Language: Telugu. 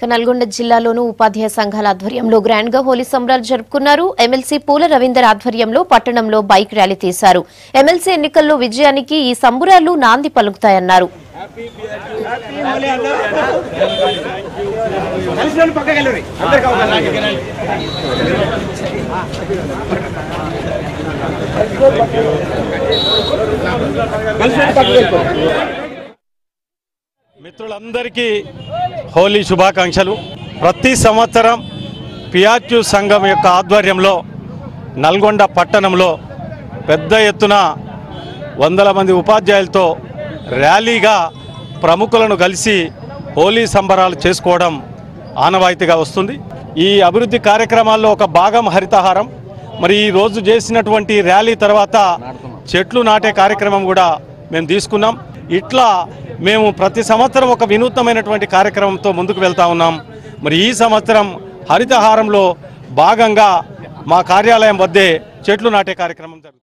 నల్గొండ జిల్లాలోనూ ఉపాధ్యాయ సంఘాల ఆధ్వర్యంలో గ్రాండ్ గా హోలీ సంబరాలు జరుపుకున్నారు. ఎమ్మెల్సీ పూల రవీందర్ ఆధ్వర్యంలో పట్టణంలో బైక్ ర్యాలీ తీశారు. ఎమ్మెల్సీ ఎన్నికల్లో విజయానికి ఈ సంబరాలు నాంది పలుకుతాయన్నారు. మిత్రులందరికీ హోలీ శుభాకాంక్షలు. ప్రతి సంవత్సరం పిఆర్క్యూ సంఘం యొక్క ఆధ్వర్యంలో నల్గొండ పట్టణంలో పెద్ద ఎత్తున వందల మంది ఉపాధ్యాయులతో ర్యాలీగా ప్రముఖులను కలిసి హోలీ సంబరాలు చేసుకోవడం ఆనవాయితీగా వస్తుంది. ఈ అభివృద్ధి కార్యక్రమాల్లో ఒక భాగం హరితహారం. మరి ఈ రోజు చేసినటువంటి ర్యాలీ తర్వాత చెట్లు నాటే కార్యక్రమం కూడా మేము తీసుకున్నాం. ఇట్లా మేము ప్రతి సంవత్సరం ఒక వినూత్నమైనటువంటి కార్యక్రమంతో ముందుకు వెళ్తా ఉన్నాం. మరి ఈ సంవత్సరం హరితహారంలో భాగంగా మా కార్యాలయం వద్దే చెట్లు నాటే కార్యక్రమం జరుగుతుంది.